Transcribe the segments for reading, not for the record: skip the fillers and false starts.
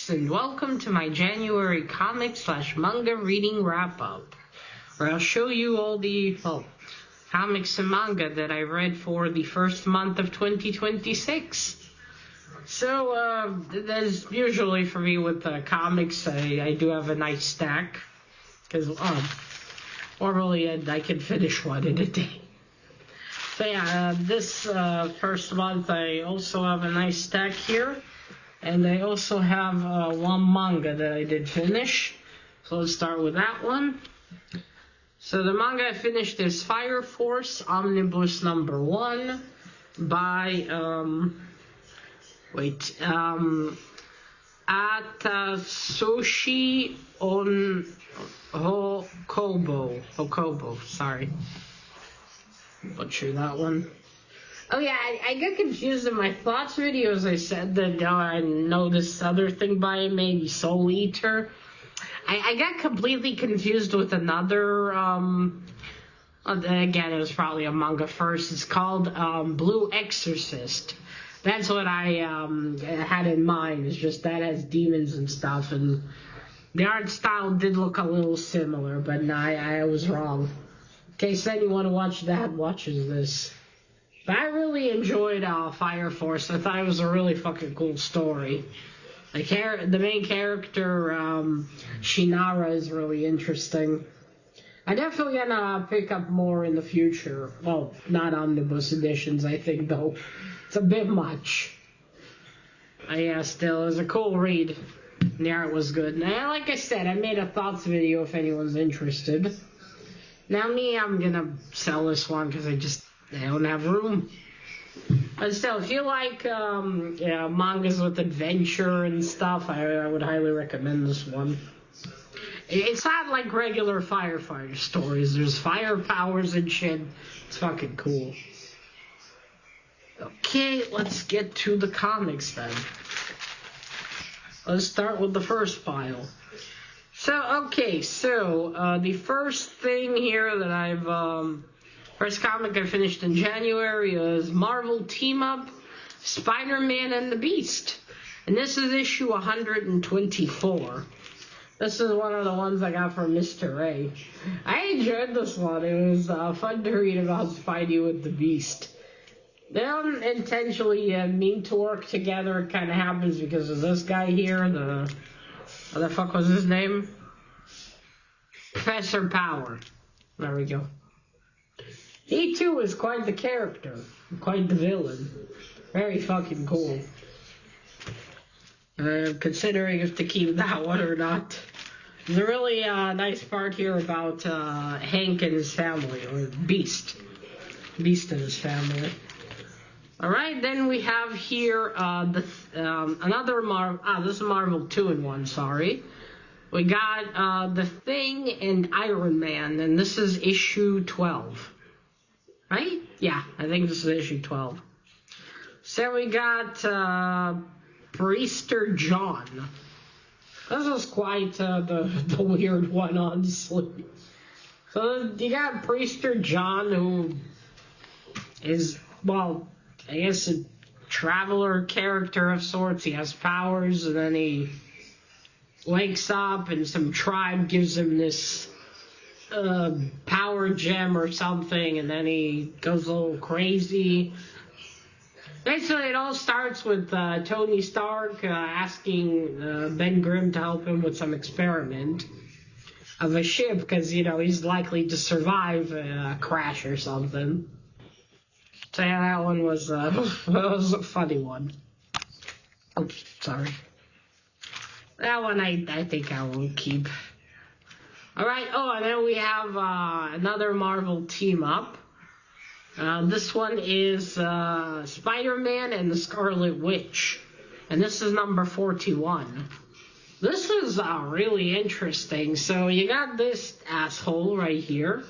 folks, and welcome to my January comic/manga reading wrap-up, where I'll show you all the, comics and manga that I read for the first month of 2026. So, as usually for me with comics, I do have a nice stack, because, normally I can finish one in a day. So yeah, this first month I also have a nice stack here. And I also have one manga that I did finish. So let's start with that one. So the manga I finished is Fire Force Omnibus number 1 by Atasushi Hokobo, sorry. Butcher that one. Oh yeah, I got confused in my thoughts videos. I said that I know this other thing by him, maybe Soul Eater. I got completely confused with another, again, it was probably a manga first. It's called Blue Exorcist. That's what I had in mind. It's just that has demons and stuff, and the art style did look a little similar, but no, I was wrong. In case anyone who watched that watches this. But I really enjoyed Fire Force. I thought it was a really fucking cool story. The main character, Shinara, is really interesting. I definitely gonna pick up more in the future. Well, not omnibus editions, I think, though. It's a bit much. Yeah, still, it was a cool read. The art was good. And like I said, I made a thoughts video if anyone's interested. Now I'm gonna sell this one because I don't have room. But still, if you like mangas with adventure and stuff, I would highly recommend this one. It's not like regular firefighter stories. There's fire powers and shit. It's fucking cool. Okay, let's get to the comics then. Let's start with the first pile. So the first thing here that first comic I finished in January is Marvel Team Up, Spider-Man and the Beast. And this is issue 124. This is one of the ones I got from Mr. A. I enjoyed this one. It was fun to read about Spidey with the Beast. They don't intentionally mean to work together. It kind of happens because of this guy here. What the fuck was his name? Professor Power. There we go. He too is quite the character, quite the villain. Very fucking cool. Considering if to keep that one or not. There's a really nice part here about Hank and his family, or Beast. Beast and his family. Alright, then we have here another Marvel. This is Marvel 2-in-1, sorry. We got The Thing and Iron Man, and this is issue 12. Right? Yeah, I think this is issue 12. So we got Priester John. This is quite the weird one, honestly. So you got Priester John, who is, well, I guess a traveler character of sorts. He has powers, and then he wakes up, and some tribe gives him this power gem or something, and then he goes a little crazy. Basically, it all starts with Tony Stark asking Ben Grimm to help him with some experiment of a ship, because, he's likely to survive a crash or something. So yeah, that one was, was a funny one. Oops, sorry. That one I think I will keep. Alright, and then we have another Marvel team up. This one is Spider-Man and the Scarlet Witch. And this is number 41. This is really interesting. So you got this asshole right here,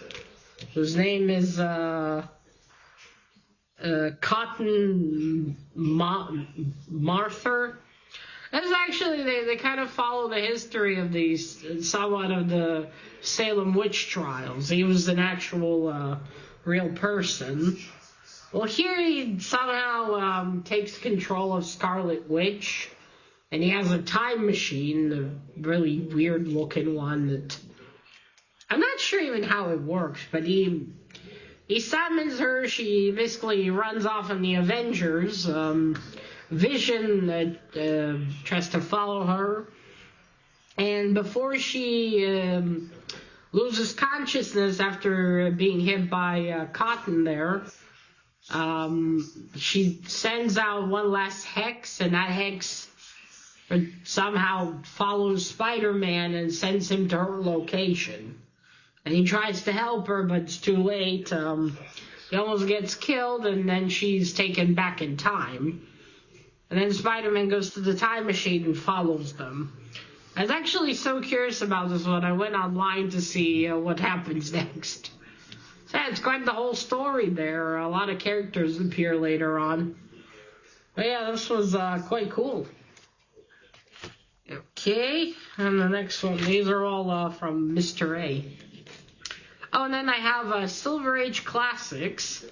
whose name is Cotton Martha. That's actually, they kind of follow the history of somewhat of the Salem witch trials. He was an actual real person. Well, here he somehow takes control of Scarlet Witch, And he has a time machine, a really weird looking one that I'm not sure even how it works, but he summons her. She basically runs off on the Avengers. Vision tries to follow her, and before she loses consciousness after being hit by Cotton there, she sends out one last hex, and that hex somehow follows Spider-Man and sends him to her location. And he tries to help her, but it's too late. He almost gets killed, and then she's taken back in time. And then Spider-Man goes to the time machine and follows them. I was actually so curious about this one, I went online to see what happens next. So yeah, it's quite the whole story there. A lot of characters appear later on. But yeah, this was quite cool. Okay, and the next one, these are all from Mr. A. Oh, and then I have Silver Age Classics.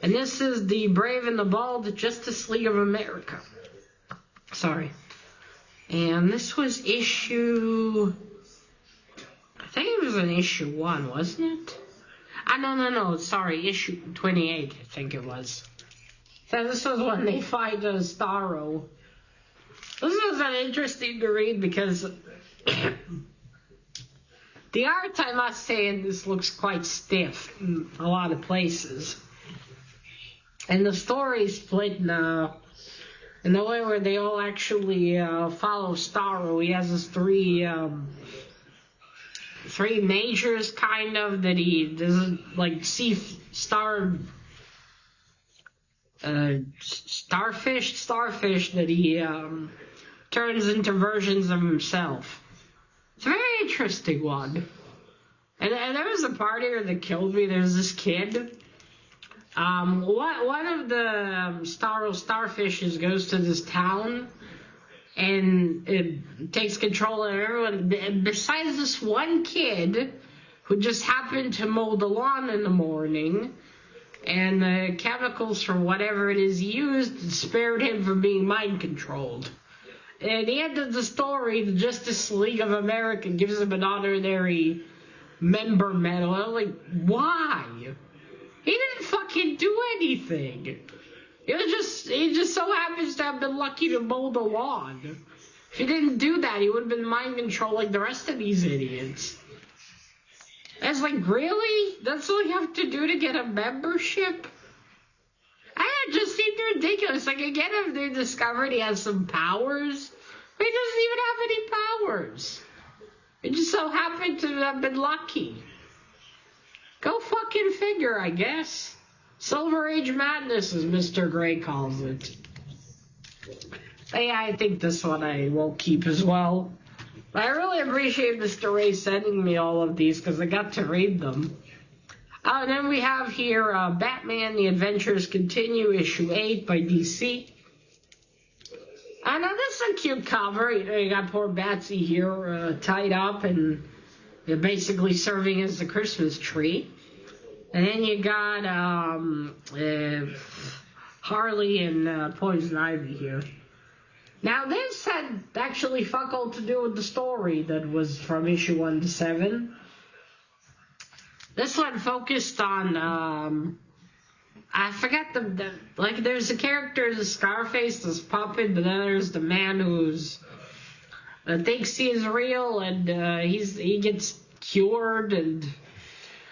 And this is the Brave and the Bold Justice League of America. Sorry. And this was issue... I think it was an issue 1, wasn't it? No. Sorry, issue 28, I think it was. So this was when they fight Starro. This was interesting to read because the art, I must say, in this looks quite stiff in a lot of places. And the story is split in the way where they all actually follow Starro. He has his three majors, kind of, that he doesn't, like, see starfish that he turns into versions of himself. It's a very interesting one. And there was a part here that killed me. There's this kid. One of the starfishes goes to this town and it takes control of everyone. And besides this one kid who just happened to mow the lawn in the morning, and the chemicals from whatever it is he used spared him from being mind controlled. At the end of the story, the Justice League of America gives him an honorary member medal. I'm like, why? He didn't fucking do anything. He just so happens to have been lucky to mow the lawn. If he didn't do that, he would have been mind controlled like the rest of these idiots. I was like, really? That's all you have to do to get a membership? It just seemed ridiculous. Like, again, if they discovered he has some powers, he doesn't even have any powers. He just so happened to have been lucky. Go fucking figure, I guess. Silver Age Madness, as Mr. Gray calls it. But yeah, I think this one I will keep as well. But I really appreciate Mr. Ray sending me all of these because I got to read them. And then we have here Batman, The Adventures Continue, issue 8 by DC. Now this is a cute cover. You got poor Batsy here tied up and basically serving as the Christmas tree. And then you got Harley and Poison Ivy here. Now this had actually fuck all to do with the story that was from issue 1 to 7. This one focused on, I forgot like, there's a character, the Scarface, this puppet, but then there's the man who's, thinks he is real, and, he gets cured, and,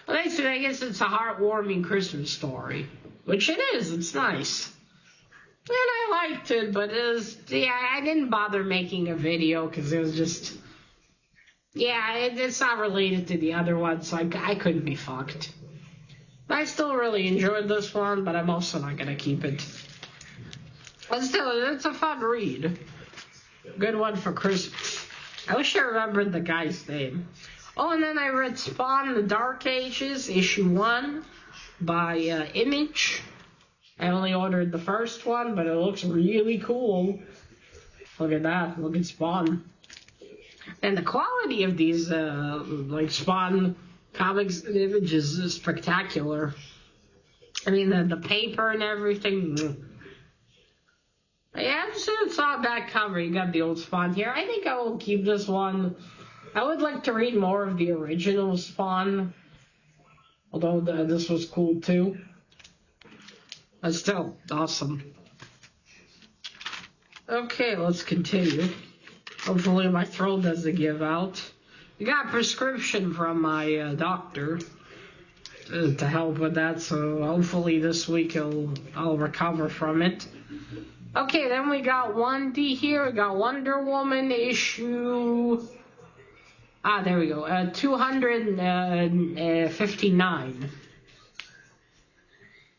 well, basically, I guess it's a heartwarming Christmas story, which it is, it's nice. And I liked it, but I didn't bother making a video, because it was just, it's not related to the other one, so I couldn't be fucked. I still really enjoyed this one, but I'm also not going to keep it. But still, it's a fun read. Good one for Christmas. I wish I remembered the guy's name. Oh, and then I read Spawn, The Dark Ages, issue 1 by Image. I only ordered the first one, but it looks really cool. Look at that. Look at Spawn. And the quality of these, like, Spawn comics and images is spectacular. I mean, the paper and everything. Yeah, it's not a bad cover. You got the old Spawn here. I think I will keep this one. I would like to read more of the original Spawn, although this was cool too. But still, awesome. Okay, let's continue. Hopefully my throat doesn't give out. I got a prescription from my doctor to help with that, so hopefully this week I'll recover from it. Okay, then we got 1D here. We got Wonder Woman issue. There we go. 259.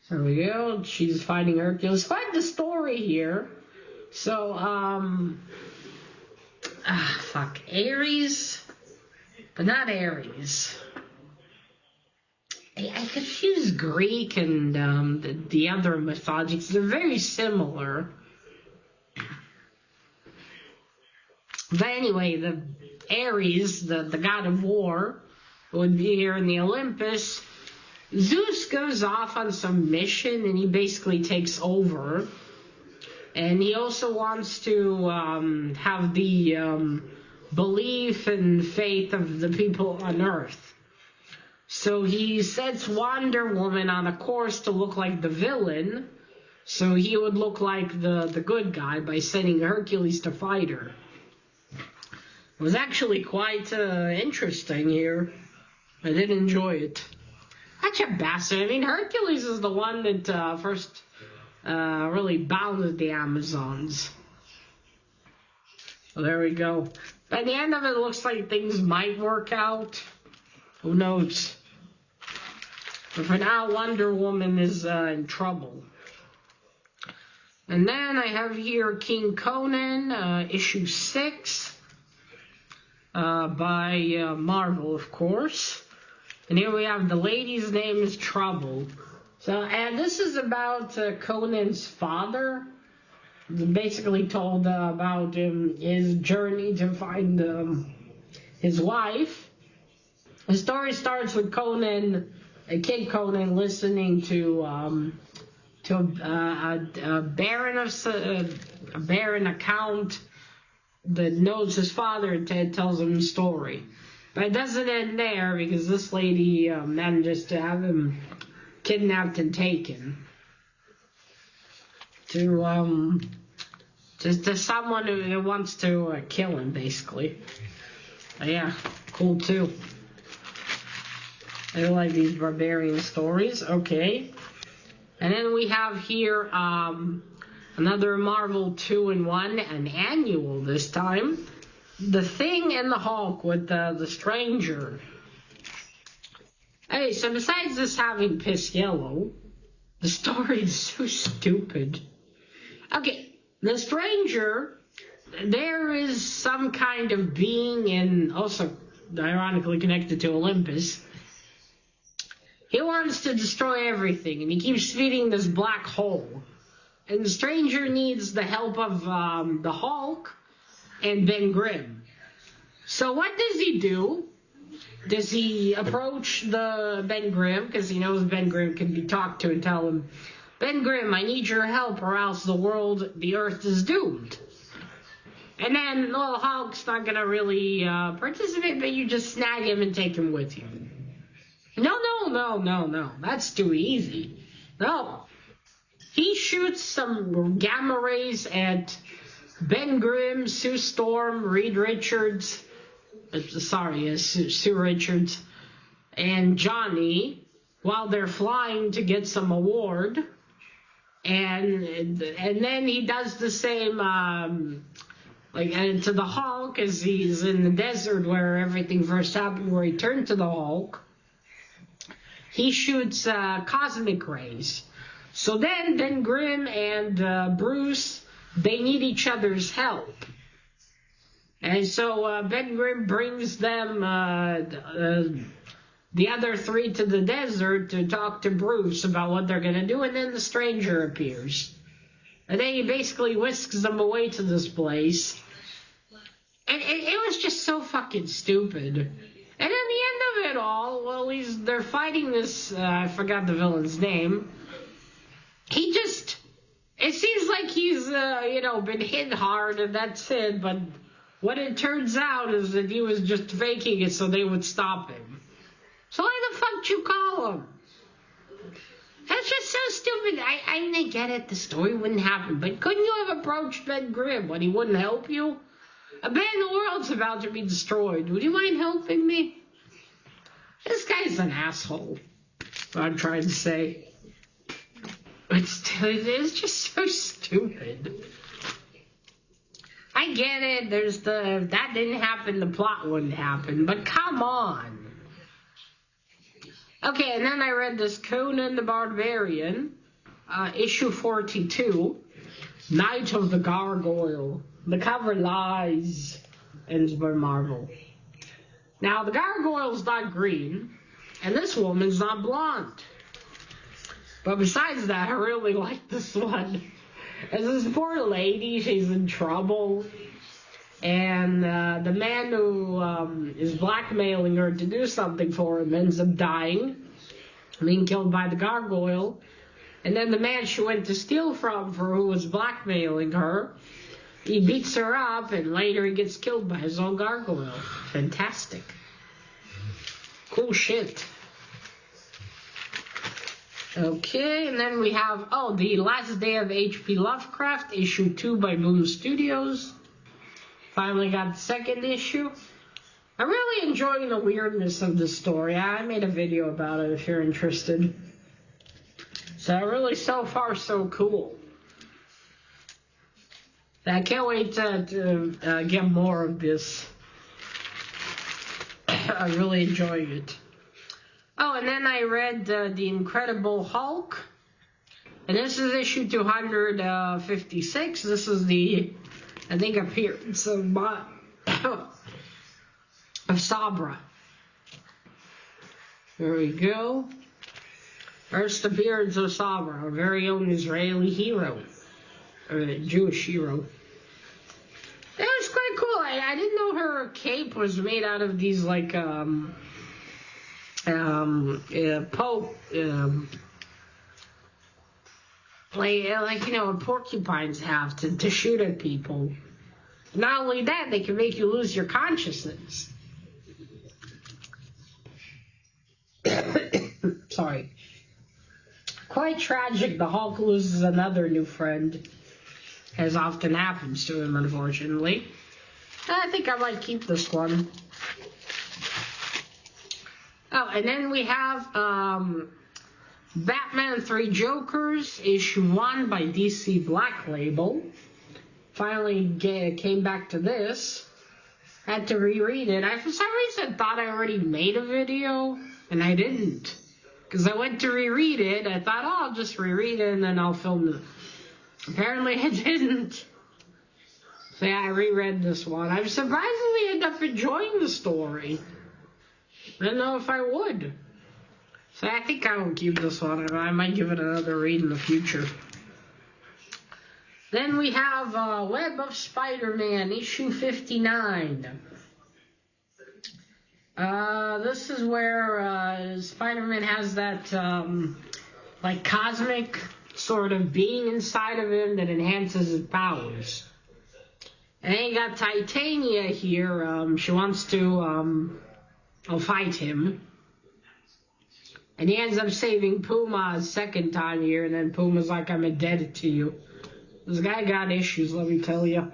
There we go. She's fighting Hercules. Quite the story here. So, Ares, but not Ares. I confuse Greek and the other mythologies. They're very similar. But anyway, the Ares, the god of war, would be here in the Olympus. Zeus goes off on some mission and he basically takes over. And he also wants to have the belief and faith of the people on Earth. So he sets Wonder Woman on a course to look like the villain. So he would look like the good guy by sending Hercules to fight her. It was actually quite interesting here. I did enjoy it. Such a bastard. I mean, Hercules is the one that first really bounded the Amazons. So there we go. By the end of it, it looks like things might work out. Who knows? But for now, Wonder Woman is in trouble. And then I have here King Conan, issue 6. By Marvel, of course. And here we have the lady's name is Trouble. So, and this is about Conan's father. Basically told about his journey to find his wife. The story starts with Conan, King Conan, listening to a barren account that knows his father and tells him the story. But it doesn't end there because this lady manages to have him kidnapped and taken to someone who wants to kill him, basically. But yeah, cool too. I like these barbarian stories. Okay. And then we have here another Marvel 2-in-1, an annual this time. The Thing and the Hulk with the Stranger. Hey, so besides this having piss yellow, the story is so stupid. Okay, the Stranger, there is some kind of being, and also ironically connected to Olympus. He wants to destroy everything, and he keeps feeding this black hole. And the Stranger needs the help of the Hulk and Ben Grimm. So what does he do? Does he approach the Ben Grimm, because he knows Ben Grimm can be talked to, and tell him, Ben Grimm, I need your help or else the Earth is doomed. And then, well, Hulk's not going to really participate, but you just snag him and take him with you. No. That's too easy. No. He shoots some gamma rays at Ben Grimm, Sue Storm, Reed Richards, Sue Richards, and Johnny while they're flying to get some award. And then he does the same to the Hulk, as he's in the desert where everything first happened, where he turned to the Hulk. He shoots cosmic rays. So then Ben Grimm and Bruce, they need each other's help. And so Ben Grimm brings them, the other three, to the desert to talk to Bruce about what they're going to do, and then the Stranger appears. And then he basically whisks them away to this place. And it was just so fucking stupid. And in the end of it all, well, they're fighting this, I forgot the villain's name. It it seems like he's, been hit hard and that's it, but what it turns out is that he was just faking it so they would stop him. So why the fuck did you call him? That's just so stupid. I get it, the story wouldn't happen, but couldn't you have approached Ben Grimm when he wouldn't help you? Ben, the world's about to be destroyed. Would you mind helping me? This guy's an asshole. What I'm trying to say. It's just so stupid. I get it. That didn't happen. The plot wouldn't happen. But come on. Okay, and then I read this Conan the Barbarian, issue 42, Night of the Gargoyle. The cover lies, ends by Marvel. Now, the gargoyle's not green, and this woman's not blonde. But besides that, I really like this one. As this poor lady, she's in trouble, and the man who is blackmailing her to do something for him ends up dying, being killed by the gargoyle. And then the man she went to steal from for who was blackmailing her, he beats her up, and later he gets killed by his own gargoyle. Fantastic. Cool shit. Okay, and then we have, The Last Day of H.P. Lovecraft, issue 2 by Boom Studios. Finally got the second issue. I'm really enjoying the weirdness of the story. I made a video about it if you're interested. So really, so far, so cool. I can't wait to get more of this. I'm really enjoying it. Oh, and then I read The Incredible Hulk. And this is issue 256. This is the, I think, appearance of Sabra. There we go. First appearance of Sabra, our very own Israeli hero. Or Jewish hero. That was quite cool. I didn't know her cape was made out of these, like, porcupines have to shoot at people. Not only that, they can make you lose your consciousness. Sorry. Quite tragic. The Hulk loses another new friend, as often happens to him, unfortunately. I think I might keep this one. Oh, and then we have Batman 3 Jokers, issue 1 by DC Black Label. Finally came back to this. Had to reread it. I, for some reason, thought I already made a video, and I didn't. Because I went to reread it, I thought, I'll just reread it, and then I'll film it. Apparently, I didn't. So yeah, I reread this one. I surprisingly ended up enjoying the story. I don't know if I would. So I think I will keep this one. I might give it another read in the future. Then we have Web of Spider-Man, issue 59. This is where Spider-Man has that, cosmic sort of being inside of him that enhances his powers. And then you got Titania here. She wants to fight him. And he ends up saving Puma a second time here, and then Puma's like, I'm indebted to you. This guy got issues, let me tell you.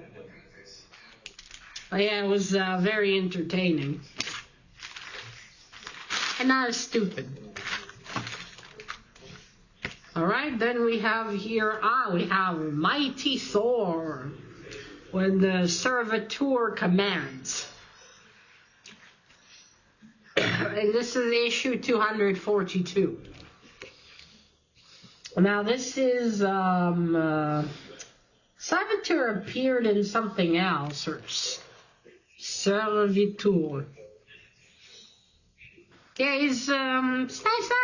But yeah, it was very entertaining. And not as stupid. Alright, then we have here, we have Mighty Thor, when the Servitor commands. And this is issue 242. Now this is, Servitor appeared in something else, or Servitor. Yeah, he's not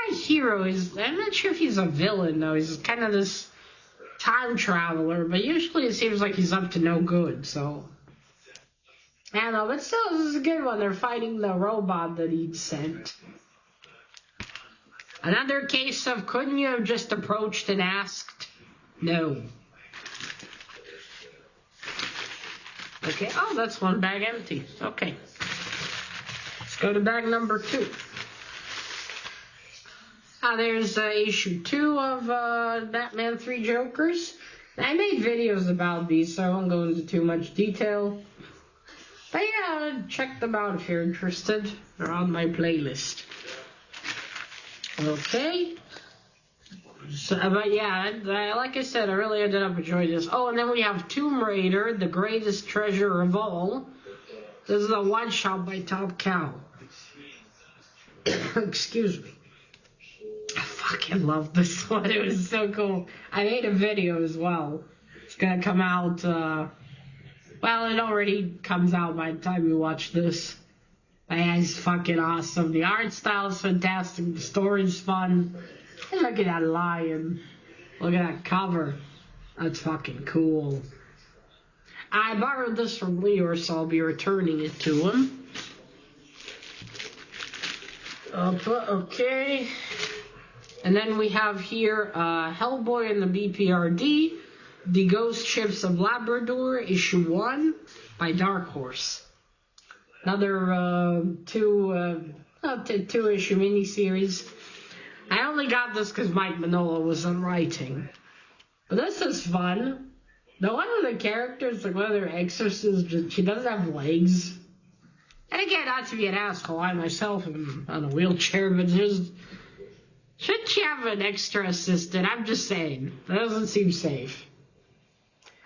a hero. I'm not sure if he's a villain, though. He's kind of this time traveler, but usually it seems like he's up to no good, so. I don't know, but still, this is a good one. They're fighting the robot that he'd sent. Another case of, couldn't you have just approached and asked? No. Okay, oh, that's one bag empty. Okay. Let's go to bag number 2. There's issue 2 of Batman 3 Jokers. I made videos about these, so I won't go into too much detail. But yeah, check them out if you're interested. They're on my playlist. Okay. So, but yeah, like I said, I really ended up enjoying this. Oh, and then we have Tomb Raider, the greatest treasure of all. This is a one-shot by Top Cow. Excuse me. I fucking love this one. It was so cool. I made a video as well. It's gonna come out, well, it already comes out by the time you watch this. But yeah, it's fucking awesome. The art style is fantastic. The story's fun. And look at that lion. Look at that cover. That's fucking cool. I borrowed this from Leo, so I'll be returning it to him. Okay. And then we have here Hellboy and the BPRD, The Ghost Ships of Labrador, issue 1 by Dark Horse. Another two-issue miniseries. I only got this because Mike Mignola wasn't writing. But this is fun. The one of the characters, like one of their exorcists, she doesn't have legs. And again, not to be an asshole, I myself am on a wheelchair, but just... shouldn't she have an extra assistant? I'm just saying. That doesn't seem safe.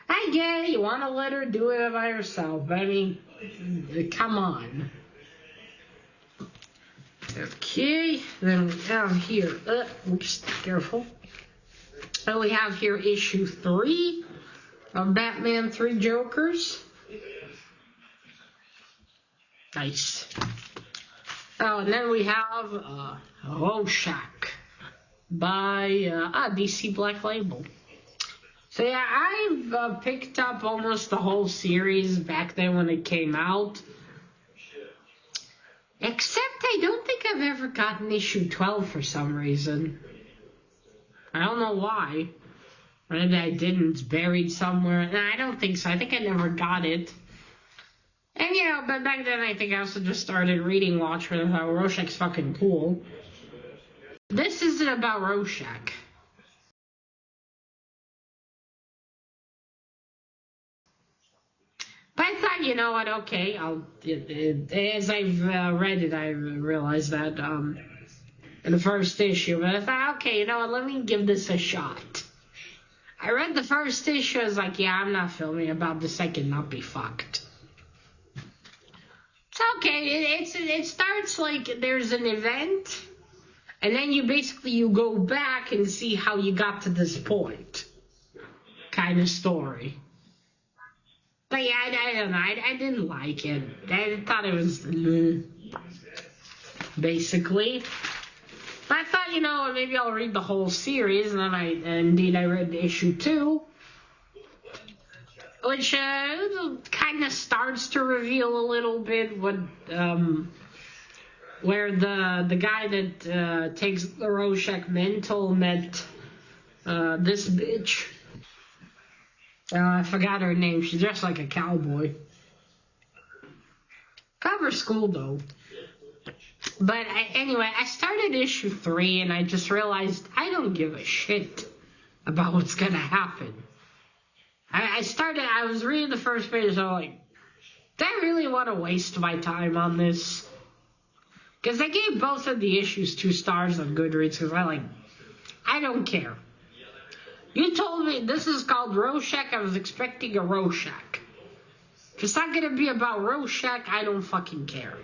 I get it, you want to let her do it by herself, but I mean, come on. Okay, then we have here, oops, careful. And we have here issue 3 of Batman 3 Jokers. Nice. Oh, and then we have Rorschach by DC Black Label. So yeah, I've picked up almost the whole series back then when it came out. Except I don't think I've ever gotten issue 12 for some reason. I don't know why. Maybe I didn't. It's buried somewhere. No, I don't think so. I think I never got it. And you know, but back then I think I also just started reading Watchmen and how Rorschach's fucking cool. This isn't about Rorschach. But I thought, you know what, okay, as I've read it, I realized that in the first issue. But I thought, okay, you know what, let me give this a shot. I read the first issue, I was like, yeah, I'm not filming about the second, not be fucked. It's okay, it starts like there's an event, and then you go back and see how you got to this point. Kind of story. But yeah, I don't know, I didn't like it. I thought it was, basically. But I thought, you know, maybe I'll read the whole series, and then I read issue 2. Which, kind of starts to reveal a little bit what, where the guy that, takes the Rorschach mental met, this bitch. I forgot her name. She's dressed like a cowboy. Cover's cool, though. But anyway, I started issue 3, and I just realized I don't give a shit about what's going to happen. I was reading the first page, so I'm like, do I really want to waste my time on this? Because I gave both of the issues 2 stars on Goodreads, because I don't care. You told me this is called Rorschach, I was expecting a Rorschach. If it's not going to be about Rorschach, I don't fucking care.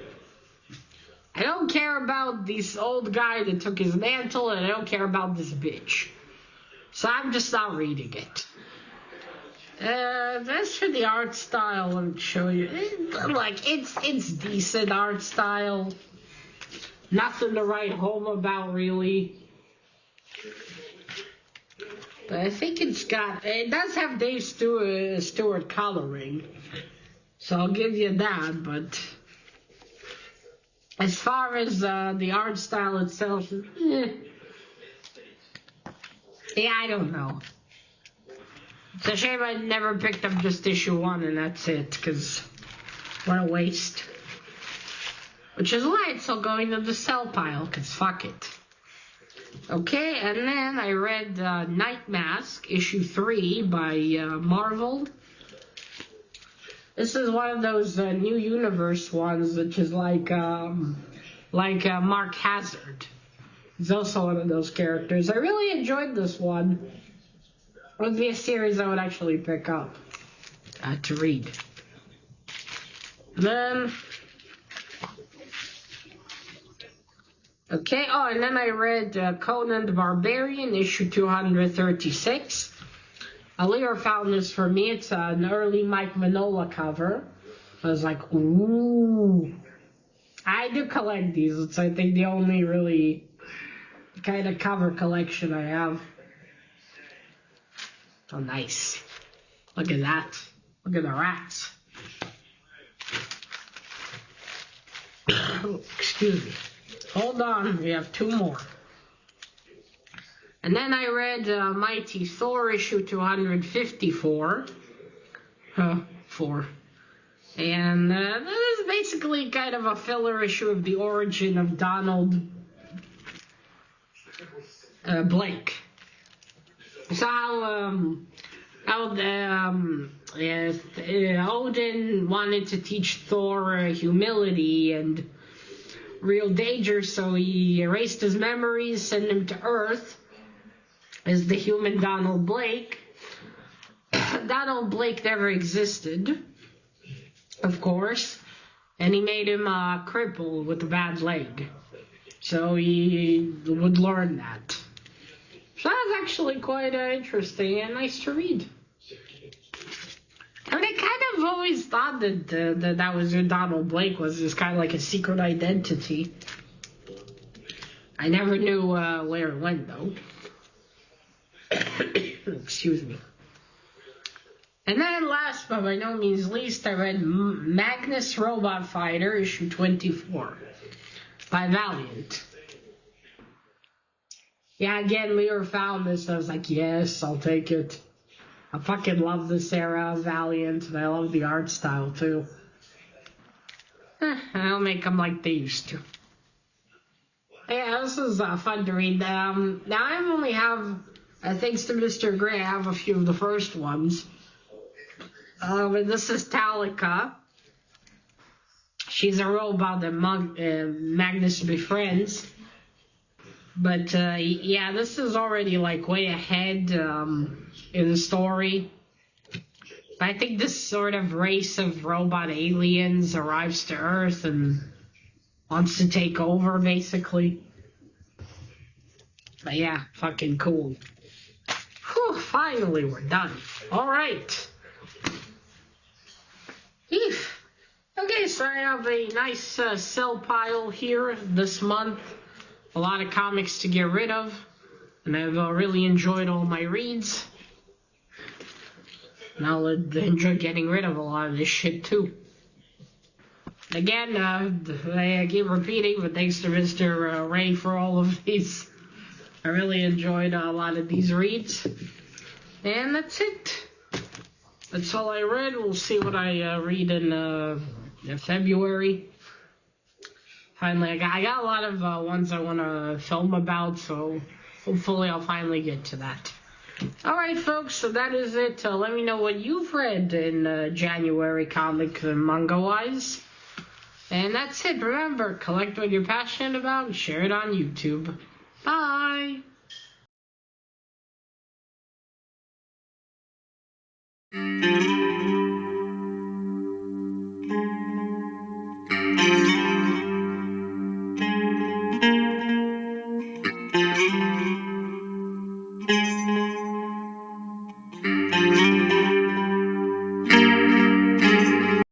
I don't care about this old guy that took his mantle, and I don't care about this bitch. So I'm just not reading it. As for the art style, let me show you. It's decent art style. Nothing to write home about, really. But I think it does have Dave Stewart coloring. So I'll give you that, but as far as the art style itself, yeah, I don't know. It's a shame I never picked up just issue 1 and that's it, because what a waste. Which is why it's still going to the sell pile, because fuck it. Okay, and then I read Night Mask, issue 3 by Marvel. This is one of those new universe ones, which is like Mark Hazard. He's also one of those characters. I really enjoyed this one. It would be a series I would actually pick up to read. Then, okay, and then I read Conan the Barbarian, issue 236. Leo found this for me. It's an early Mike Mignola cover. I was like, ooh. I do collect these. It's, I think, the only really kind of cover collection I have. Oh, nice. Look at that. Look at the rats. Oh, excuse me. Hold on. We have 2 more. And then I read Mighty Thor, issue 254. 4. And that is basically kind of a filler issue of the origin of Donald Blake. So how Odin wanted to teach Thor humility and real danger, so he erased his memories, sent him to Earth as the human Donald Blake. Donald Blake never existed, of course, and he made him crippled with a bad leg. So he would learn that. So that's actually quite interesting and nice to read. I mean, I kind of always thought that was who Donald Blake was, just kind of like a secret identity. I never knew where it went, though. Excuse me. And then last but by no means least, I read Magnus Robot Fighter, issue 24 by Valiant. Yeah, again, Leo found this. I was like, yes, I'll take it. I fucking love this era of Valiant, and I love the art style, too. I'll make them like they used to. Yeah, this is fun to read. Now, I only have, thanks to Mr. Gray, I have a few of the first ones. And this is Talika. She's a robot that Magnus befriends. But, yeah, this is already, like, way ahead in the story. But I think this sort of race of robot aliens arrives to Earth and wants to take over, basically. But, yeah, fucking cool. Whew, finally, we're done. All right. Okay, so I have a nice sell pile here this month. A lot of comics to get rid of, and I've really enjoyed all my reads. And I'll enjoy getting rid of a lot of this shit too. Again, I keep repeating, but thanks to Mr. Ray for all of these. I really enjoyed a lot of these reads. And that's it. That's all I read. We'll see what I read in February. Finally, I got a lot of ones I want to film about, so hopefully I'll finally get to that. Alright, folks, so that is it. Let me know what you've read in January, comic and manga-wise. And that's it. Remember, collect what you're passionate about and share it on YouTube. Bye!